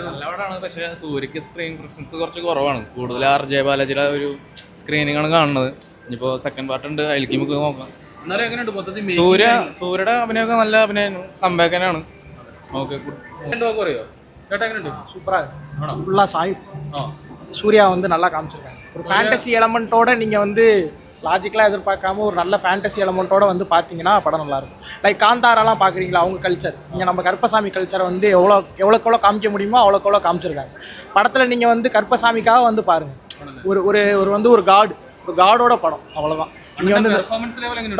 നല്ലവടാണ്. പക്ഷെ സൂര്യക്ക് screen presence കുറച്ച് കുറവാണ്. കൂടുതൽ RJ ബാലാജിയുടെ ഒരു സ്ക്രീനിങ് ആണ് കാണുന്നത്. ഇനിയിപ്പോ സെക്കൻഡ് പാർട്ട് ഉണ്ട്, അതിലേക്ക് നമുക്ക് നോക്കാം. സൂര്യയുടെ അഭിനയമൊക്കെ നല്ല അഭിനയം, കമ്പാക്ക് തന്നെയാണ്. சூர்யா வந்து நல்லா காமிச்சிருக்காங்க. ஒரு ஃபேண்டசி எலமெண்ட்டோட நீங்கள் வந்து லாஜிக்கலாக எதிர்பார்க்காம ஒரு நல்ல ஃபேண்டசி எலமெண்ட்டோட வந்து பார்த்தீங்கன்னா படம் நல்லாயிருக்கும். லைக் காந்தாரெல்லாம் பார்க்குறீங்களா, அவங்க கல்ச்சர் இங்கே நம்ம கருப்பசாமி கல்ச்சரை வந்து எவ்வளோக்கு காமிக்க முடியுமோ அவ்வளோக்கு காமிச்சிருக்காங்க. படத்தில் நீங்கள் வந்து கருப்பசாமிக்காக வந்து பாருங்கள். ஒரு வந்து ஒரு காடோட படம், அவ்வளோதான். இங்கே வந்து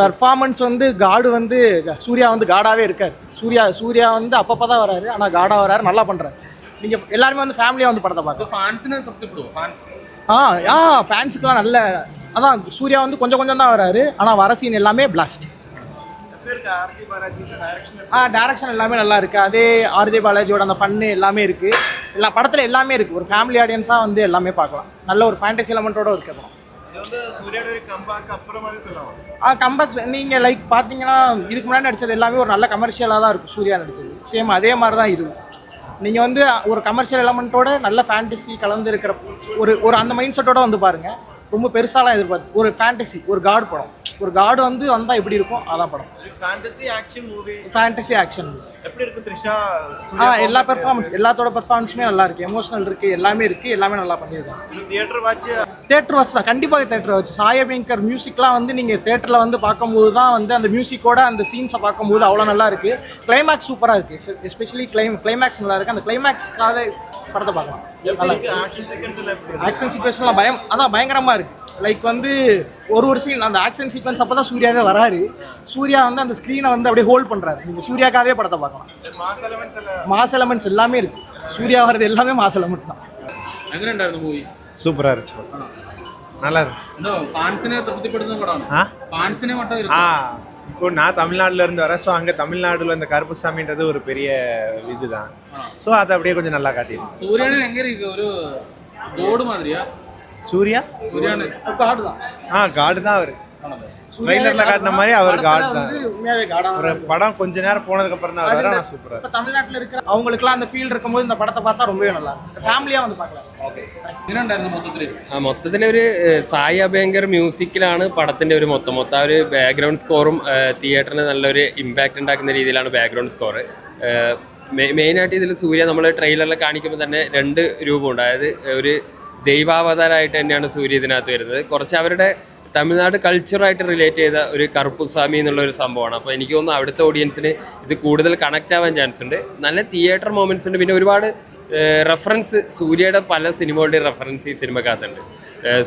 பெர்ஃபார்மன்ஸ் வந்து காடு வந்து சூர்யா வந்து காடாகவே இருக்கார். சூர்யா வந்து அப்பப்போ தான் வராரு, ஆனால் காடாக வராரு, நல்லா பண்ணுறாரு. நீங்கள் எல்லாருமே வந்து ஃபேமிலியாக வந்து படத்தை பார்க்கலாம். ஃபேன்ஸுக்குலாம் நல்ல அதான். சூர்யா வந்து கொஞ்சம் தான் வராரு, ஆனால் வர சீன் எல்லாமே பிளாஸ்ட். டைரக்ஷன் எல்லாமே நல்லா இருக்குது. அதே RJ பாலாஜியோட அந்த ஃபன்னு எல்லாமே இருக்குது. எல்லா படத்தில் எல்லாமே இருக்குது. ஒரு ஃபேமிலி ஆடியன்ஸாக வந்து எல்லாமே பார்க்கலாம். நல்ல ஒரு ஃபேண்டசி எலமெண்ட்டோட இருக்க படம். கம்பேக் நீங்கள் லைக் பார்த்தீங்கன்னா இதுக்கு முன்னாடி நடித்தது எல்லாமே ஒரு நல்ல கமர்ஷியலாக தான் இருக்கும். சூர்யா நடித்தது சேம் அதே மாதிரி தான் இது. நீங்கள் வந்து ஒரு கமர்ஷியல் எலமெண்ட்டோட நல்ல ஃபேண்டசி கலந்து இருக்கிற ஒரு அந்த மைண்ட் செட்டோட வந்து பாருங்கள். ரொம்ப பெருசாலாம் எதிர்பார்த்து ஒரு ஃபேண்டசி, ஒரு காடு படம், ஒரு காடு வந்து வந்தால் எப்படி இருக்கும் அதான் படம். ஃபேண்டசி ஆக்ஷன் எப்படி இருக்கு த்ரிஷா? எல்லா பெர்ஃபார்மன்ஸ், எல்லாத்தோட பெர்ஃபார்மன்ஸுமே நல்லா இருக்குது. எமோஷனல் இருக்குது, எல்லாமே இருக்குது, எல்லாமே நல்லா பண்ணியிருக்காங்க. தேட்டர் வாட்ச் தான், கண்டிப்பாக தேட்டர் வாட்ச். சாயபேங்கர் மியூசிக்லாம் வந்து நீங்கள் தேட்டரில் வந்து பார்க்கும்போது தான் வந்து அந்த மியூசிக்கோட அந்த சீன்ஸை பார்க்கும்போது அவ்வளோ நல்லா இருக்குது. கிளைமேக்ஸ் சூப்பராக இருக்குது. எஸ்பெஷலி கிளைமேக்ஸ் நல்லா இருக்குது. அந்த கிளைமேக்ஸ்க்காக படத்தை பார்க்கலாம். ஆக்ஷன் சீக்வன்ஸ்லாம் பயங்கரமாக இருக்குது. லைக் வந்து ஒரு சீன் அந்த ஆக்ஷன் சீக்வன்ஸ் அப்போ தான் சூர்யாவே வராரு. சூர்யா வந்து அந்த ஸ்க்ரீனை வந்து அப்படியே ஹோல்ட் பண்ணுறாரு. நீங்கள் சூர்யாக்காகவே படத்தை பார்க்கலாம். மாஸ் எலமெண்ட்ஸ் எல்லாமே இருக்குது. சூர்யா வர்றது எல்லாமே மாஸ் எலமெண்ட் தான். மூவி சூப்பராக இருந்துச்சு, நல்லா இருந்துச்சு. இப்போ நான் தமிழ்நாட்டில் இருந்து வரேன். ஸோ அங்கே தமிழ்நாட்டில் இந்த கருப்புசாமின்றது ஒரு பெரிய இதுதான். ஸோ அதை அப்படியே கொஞ்சம் நல்லா காட்டியிருக்கு. சூர்யானு எங்கே இருக்கு? ஒரு கோடு மாதிரியா? சூர்யா காடு தான். காடு தான் அவர் ட்ரெய்லர்ல காட்டின மாதிரி அவர் காடு தான். ஒரு படம் கொஞ்ச நேரம் போனதுக்கு அப்புறம் தான் வர. நான் சூப்பரா இப்போ தமிழ்நாட்டில் இருக்கிற அவங்களுக்குலாம் அந்த ஃபீல் இருக்கும்போது இந்த படத்தை பார்த்தா ரொம்பவே நல்லா இருக்கும். ஃபேமிலியாக வந்து பார்க்கலாம். മൊത്തത്തിൽ ഒരു സായി അഭ്യങ്കർ മ്യൂസിക്കിലാണ് പടത്തിൻ്റെ ഒരു മൊത്തം ആ ഒരു ബാക്ക്ഗ്രൗണ്ട് സ്കോറും തിയേറ്ററിന് നല്ലൊരു ഇമ്പാക്റ്റ് ഉണ്ടാക്കുന്ന രീതിയിലാണ് ബാക്ക്ഗ്രൗണ്ട് സ്കോർ. മെയിനായിട്ട് ഇതിൽ സൂര്യ നമ്മൾ ട്രെയിലറിൽ കാണിക്കുമ്പോൾ തന്നെ രണ്ട് രൂപമുണ്ട്. അതായത് ഒരു ദൈവാവതാരമായിട്ട് തന്നെയാണ് സൂര്യ ഇതിനകത്ത് വരുന്നത്. കുറച്ച് അവരുടെ തമിഴ്നാട് കൾച്ചറായിട്ട് റിലേറ്റ് ചെയ്ത ഒരു കറുപ്പുസ്വാമി എന്നുള്ളൊരു സംഭവമാണ്. അപ്പോൾ എനിക്ക് തോന്നുന്നു അവിടുത്തെ ഓഡിയൻസിന് ഇത് കൂടുതൽ കണക്റ്റ് ആവാൻ ചാൻസ് ഉണ്ട്. നല്ല തിയേറ്റർ മൊമെൻറ്റ്സ് ഉണ്ട്. പിന്നെ ഒരുപാട് റെഫറൻസ്, സൂര്യയുടെ പല സിനിമകളുടെയും റെഫറൻസ് ഈ സിനിമക്കകത്തുണ്ട്.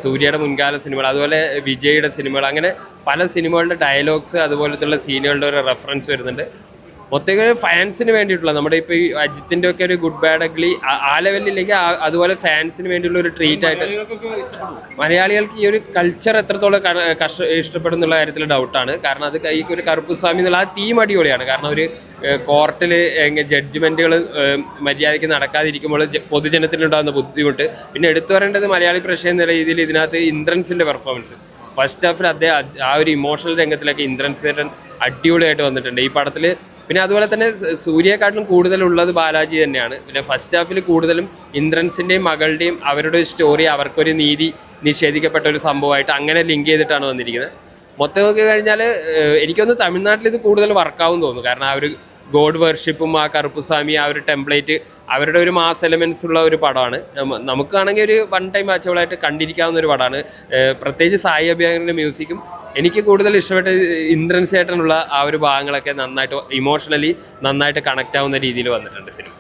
സൂര്യയുടെ മുൻകാല സിനിമകൾ, അതുപോലെ വിജയുടെ സിനിമകൾ, അങ്ങനെ പല സിനിമകളുടെ ഡയലോഗ്സ് അതുപോലത്തുള്ള സീനുകളുടെ ഒരു റെഫറൻസ് വരുന്നുണ്ട്. മൊത്തത്തിൽ ഫാൻസിന് വേണ്ടിയിട്ടുള്ള നമ്മുടെ ഇപ്പോൾ ഈ അജിത്തിൻ്റെ ഒക്കെ ഒരു ഗുഡ് ബാഡ് അഗ്ലി ആ ലെവലില്ലെങ്കിൽ അതുപോലെ ഫാൻസിന് വേണ്ടിയുള്ള ഒരു ട്രീറ്റ് ആയിട്ട് മലയാളികൾക്ക് ഈ ഒരു കൾച്ചർ എത്രത്തോളം ഇഷ്ടപ്പെടും എന്നുള്ള കാര്യത്തിൽ ഡൗട്ടാണ്. കാരണം അത് ഒരു കറുപ്പുസ്വാമി എന്നുള്ള ആ തീം അടിപൊളിയാണ്. കാരണം ഒരു കോർട്ടിൽ ജഡ്ജ്മെൻറ്റുകൾ മര്യാദയ്ക്ക് നടക്കാതിരിക്കുമ്പോൾ പൊതുജനത്തിനുണ്ടാകുന്ന ബുദ്ധിമുട്ട്. പിന്നെ എടുത്തു പറയേണ്ടത് മലയാളി പ്രേക്ഷകൻ എന്ന രീതിയിൽ ഇതിനകത്ത് ഇന്ദ്രൻസിൻ്റെ പെർഫോമൻസ് ഫസ്റ്റ് ഹാഫിൽ അദ്ദേഹം ആ ഒരു ഇമോഷണൽ രംഗത്തിലൊക്കെ ഇന്ദ്രൻസേട്ടൻ അടിപൊളിയായിട്ട് വന്നിട്ടുണ്ട് ഈ പടത്തിൽ. പിന്നെ അതുപോലെ തന്നെ സൂര്യയെക്കാട്ടിലും കൂടുതലുള്ളത് ബാലാജി തന്നെയാണ്. പിന്നെ ഫസ്റ്റ് ഹാഫിൽ കൂടുതലും ഇന്ദ്രൻസിൻ്റെയും മകളുടെയും അവരുടെ സ്റ്റോറി, അവർക്കൊരു നീതി നിഷേധിക്കപ്പെട്ട ഒരു സംഭവമായിട്ട് അങ്ങനെ ലിങ്ക് ചെയ്തിട്ടാണ് വന്നിരിക്കുന്നത്. മൊത്തം നോക്കി കഴിഞ്ഞാൽ എനിക്കൊന്ന് തമിഴ്നാട്ടിൽ ഇത് കൂടുതൽ വർക്കാവും തോന്നുന്നു. കാരണം ആ ഒരു ഗോഡ് വർഷിപ്പും ആ കറുപ്പുസ്വാമി ആ ഒരു ടെംപ്ലേറ്റ് അവരുടെ ഒരു മാസ് എലമെൻസ് ഉള്ള ഒരു പടമാണ്. നമുക്കാണെങ്കിൽ ഒരു വൺ ടൈം വാച്ചബിളായിട്ട് കണ്ടിരിക്കാവുന്ന ഒരു പടമാണ്. പ്രത്യേകിച്ച് സായി അഭ്യങ്കറിൻ്റെ മ്യൂസിക്കും എനിക്ക് കൂടുതൽ ഇഷ്ടപ്പെട്ട ഇന്ദ്രൻസ് ചേട്ടനുള്ള ആ ഒരു ഭാഗങ്ങളൊക്കെ നന്നായിട്ട് ഇമോഷണലി നന്നായിട്ട് കണക്റ്റ് ആവുന്ന രീതിയിൽ വന്നിട്ടുണ്ട് സിനിമ.